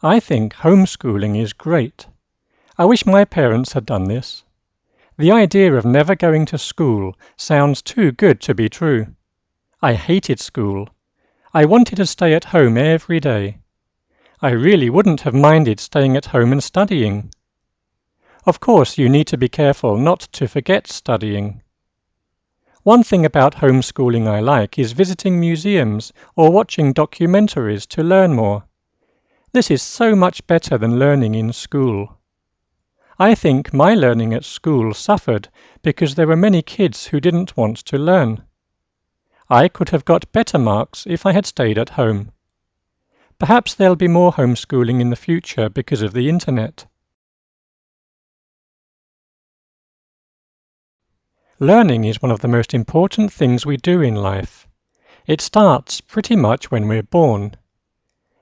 I think homeschooling is great. I wish my parents had done this. The idea of never going to school sounds too good to be true. I hated school. I wanted to stay at home every day. I really wouldn't have minded staying at home and studying. Of course, you need to be careful not to forget studying. One thing about homeschooling I like is visiting museums or watching documentaries to learn more. This is so much better than learning in school. I think my learning at school suffered because there were many kids who didn't want to learn. I could have got better marks if I had stayed at home. Perhaps there'll be more homeschooling in the future because of the internet. Learning is one of the most important things we do in life. It starts pretty much when we're born.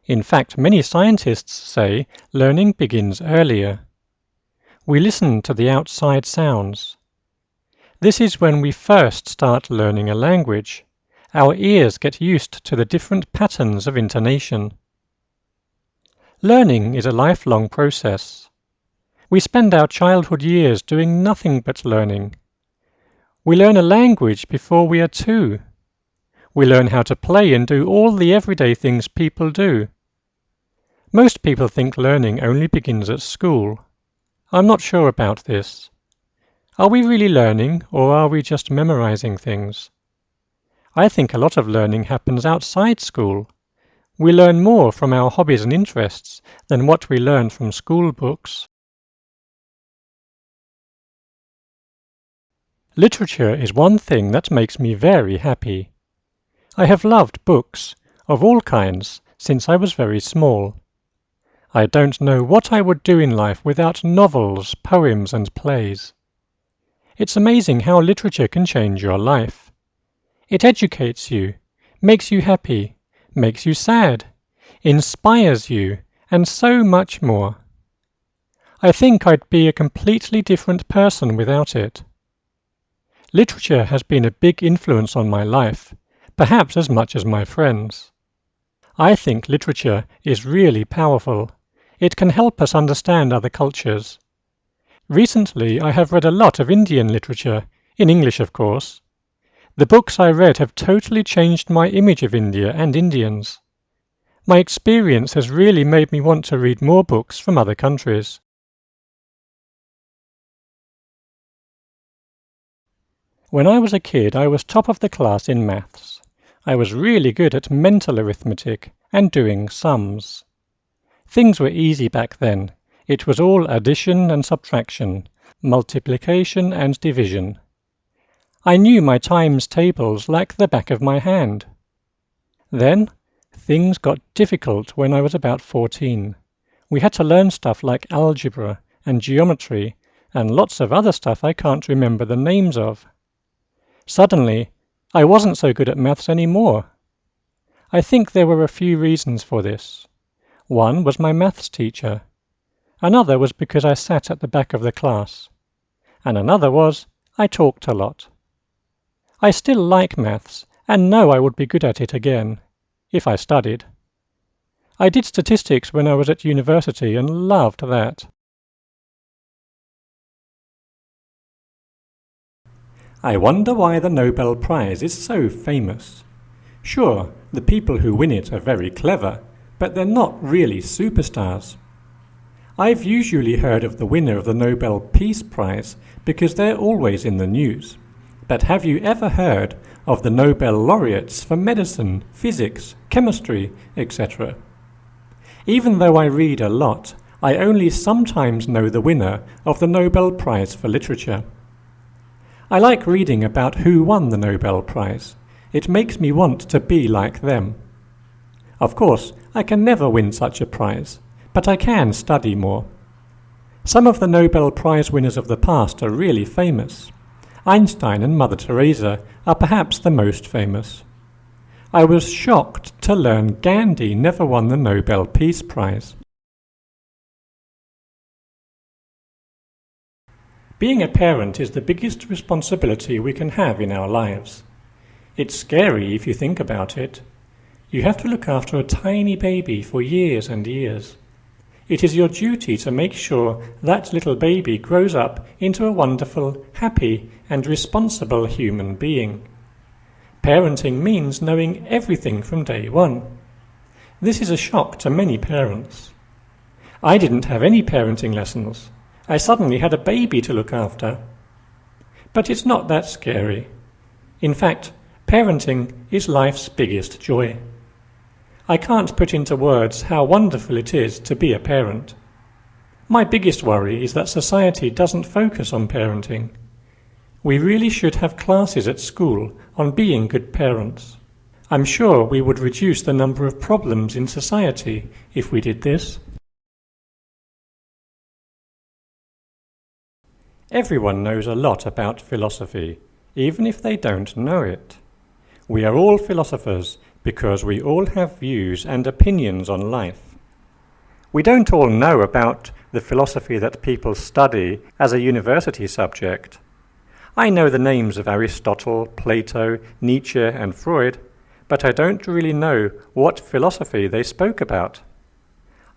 In fact, many scientists say learning begins earlier. We listen to the outside sounds. This is when we first start learning a language. Our ears get used to the different patterns of intonation. Learning is a lifelong process. We spend our childhood years doing nothing but learning. We learn a language before we are 2. We learn how to play and do all the everyday things people do. Most people think learning only begins at school. I'm not sure about this. Are we really learning, or are we just memorizing things? I think a lot of learning happens outside school. We learn more from our hobbies and interests than what we learn from school books. Literature is one thing that makes me very happy. I have loved books, of all kinds, since I was very small. I don't know what I would do in life without novels, poems, and plays. It's amazing how literature can change your life. It educates you, makes you happy, makes you sad, inspires you, and so much more. I think I'd be a completely different person without it. Literature has been a big influence on my life, perhaps as much as my friends. I think literature is really powerful. It can help us understand other cultures. Recently, I have read a lot of Indian literature, in English of course. The books I read have totally changed my image of India and Indians. My experience has really made me want to read more books from other countries. When I was a kid, I was top of the class in maths. I was really good at mental arithmetic and doing sums. Things were easy back then. It was all addition and subtraction, multiplication and division. I knew my times tables like the back of my hand. Then, things got difficult when I was about 14. We had to learn stuff like algebra and geometry and lots of other stuff I can't remember the names of. Suddenly, I wasn't so good at maths anymore. I think there were a few reasons for this. One was my maths teacher. Another was because I sat at the back of the class. And another was I talked a lot. I still like maths and know I would be good at it again, if I studied. I did statistics when I was at university and loved that. I wonder why the Nobel Prize is so famous. Sure, the people who win it are very clever, but they're not really superstars. I've usually heard of the winner of the Nobel Peace Prize because they're always in the news. But have you ever heard of the Nobel laureates for medicine, physics, chemistry, etc.? Even though I read a lot, I only sometimes know the winner of the Nobel Prize for Literature. I like reading about who won the Nobel Prize. It makes me want to be like them. Of course, I can never win such a prize, but I can study more. Some of the Nobel Prize winners of the past are really famous. Einstein and Mother Teresa are perhaps the most famous. I was shocked to learn Gandhi never won the Nobel Peace Prize. Being a parent is the biggest responsibility we can have in our lives. It's scary if you think about it. You have to look after a tiny baby for years and years. It is your duty to make sure that little baby grows up into a wonderful, happy, and responsible human being. Parenting means knowing everything from day one. This is a shock to many parents. I didn't have any parenting lessons. I suddenly had a baby to look after. But it's not that scary. In fact, parenting is life's biggest joy. I can't put into words how wonderful it is to be a parent. My biggest worry is that society doesn't focus on parenting. We really should have classes at school on being good parents. I'm sure we would reduce the number of problems in society if we did this. Everyone knows a lot about philosophy, even if they don't know it. We are all philosophers because we all have views and opinions on life. We don't all know about the philosophy that people study as a university subject. I know the names of Aristotle, Plato, Nietzsche, and Freud, but I don't really know what philosophy they spoke about.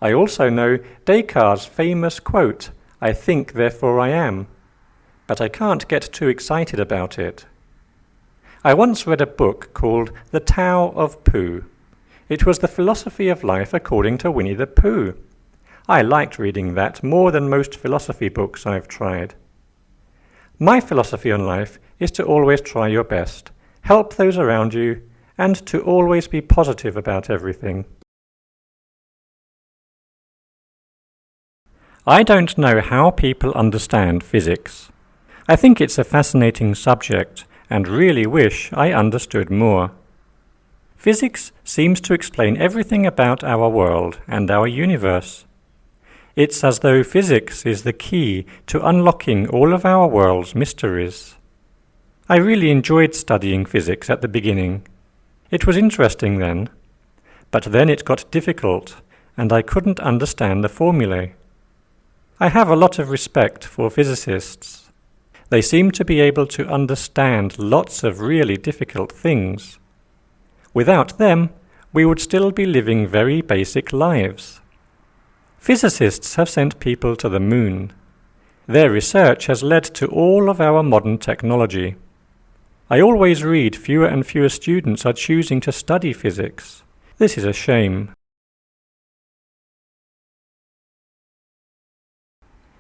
I also know Descartes' famous quote, "I think, therefore I am," but I can't get too excited about it. I once read a book called The Tao of Pooh. It was the philosophy of life according to Winnie the Pooh. I liked reading that more than most philosophy books I've tried. My philosophy on life is to always try your best, help those around you, and to always be positive about everything. I don't know how people understand physics. I think it's a fascinating subject, and really wish I understood more. Physics seems to explain everything about our world and our universe. It's as though physics is the key to unlocking all of our world's mysteries. I really enjoyed studying physics at the beginning. It was interesting then, but then it got difficult, and I couldn't understand the formulae. I have a lot of respect for physicists. They seem to be able to understand lots of really difficult things. Without them, we would still be living very basic lives. Physicists have sent people to the moon. Their research has led to all of our modern technology. I always read fewer and fewer students are choosing to study physics. This is a shame.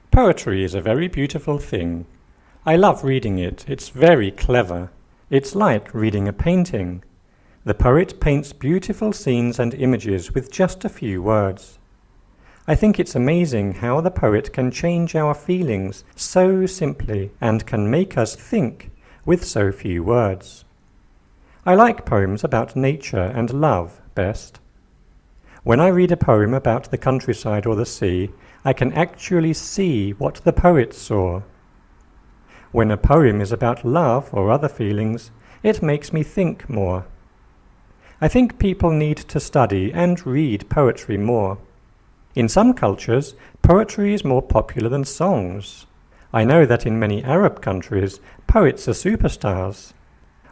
Poetry is a very beautiful thing. I love reading it. It's very clever. It's like reading a painting. The poet paints beautiful scenes and images with just a few words. I think it's amazing how the poet can change our feelings so simply and can make us think with so few words. I like poems about nature and love best. When I read a poem about the countryside or the sea, I can actually see what the poet saw. When a poem is about love or other feelings, it makes me think more. I think people need to study and read poetry more. In some cultures, poetry is more popular than songs. I know that in many Arab countries, poets are superstars.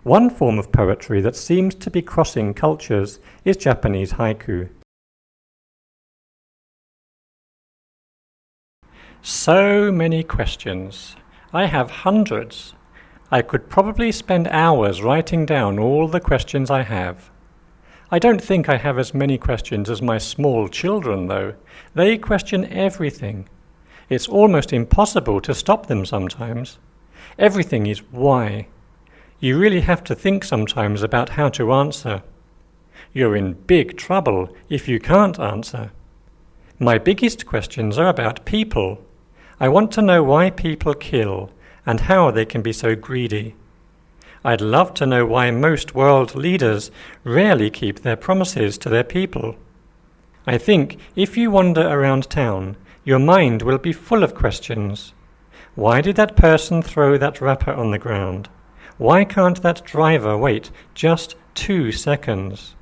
One form of poetry that seems to be crossing cultures is Japanese haiku. So many questions. I have hundreds. I could probably spend hours writing down all the questions I have. I don't think I have as many questions as my small children, though. They question everything. It's almost impossible to stop them sometimes. Everything is why. You really have to think sometimes about how to answer. You're in big trouble if you can't answer. My biggest questions are about people. I want to know why people kill and how they can be so greedy. I'd love to know why most world leaders rarely keep their promises to their people. I think if you wander around town, your mind will be full of questions. Why did that person throw that wrapper on the ground? Why can't that driver wait just 2 seconds?